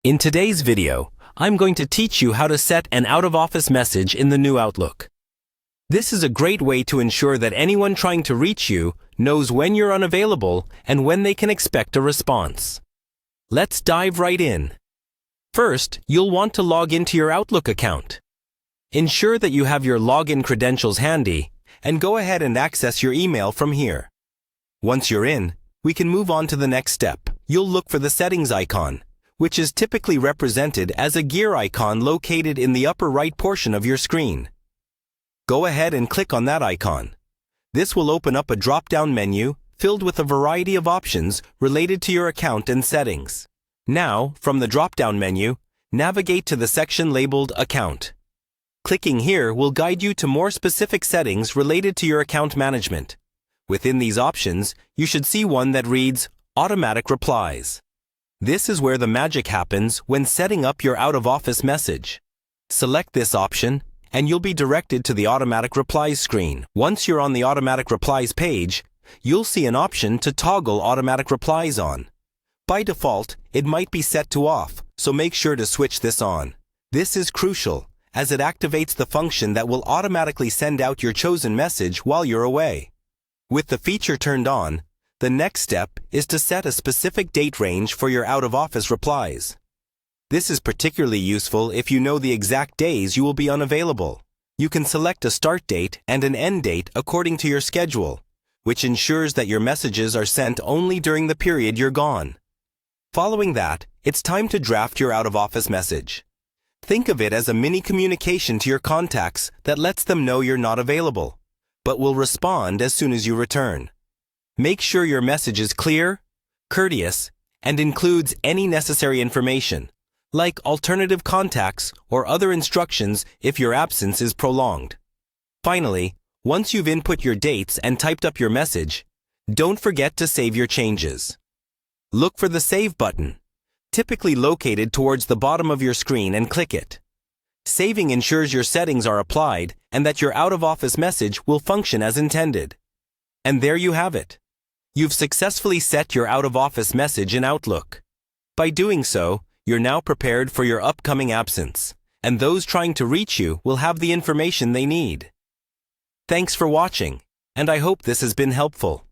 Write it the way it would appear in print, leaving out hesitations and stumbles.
In today's video, I'm going to teach you how to set an out-of-office message in the new Outlook. This is a great way to ensure that anyone trying to reach you knows when you're unavailable and when they can expect a response. Let's dive right in. First, you'll want to log into your Outlook account. Ensure that you have your login credentials handy and go ahead and access your email from here. Once you're in, we can move on to the next step. You'll look for the settings icon, which is typically represented as a gear icon located in the upper right portion of your screen. Go ahead and click on that icon. This will open up a drop-down menu filled with a variety of options related to your account and settings. Now, from the drop-down menu, navigate to the section labeled Account. Clicking here will guide you to more specific settings related to your account management. Within these options, you should see one that reads Automatic Replies. This is where the magic happens when setting up your out-of-office message. Select this option, and you'll be directed to the Automatic Replies screen. Once you're on the Automatic Replies page, you'll see an option to toggle Automatic Replies on. By default, it might be set to off, so make sure to switch this on. This is crucial, as it activates the function that will automatically send out your chosen message while you're away. With the feature turned on, the next step is to set a specific date range for your out-of-office replies. This is particularly useful if you know the exact days you will be unavailable. You can select a start date and an end date according to your schedule, which ensures that your messages are sent only during the period you're gone. Following that, it's time to draft your out-of-office message. Think of it as a mini communication to your contacts that lets them know you're not available, but will respond as soon as you return. Make sure your message is clear, courteous, and includes any necessary information, like alternative contacts or other instructions if your absence is prolonged. Finally, once you've input your dates and typed up your message, don't forget to save your changes. Look for the Save button, typically located towards the bottom of your screen, and click it. Saving ensures your settings are applied and that your out-of-office message will function as intended. And there you have it. You've successfully set your out-of-office message in Outlook. By doing so, you're now prepared for your upcoming absence, and those trying to reach you will have the information they need. Thanks for watching, and I hope this has been helpful.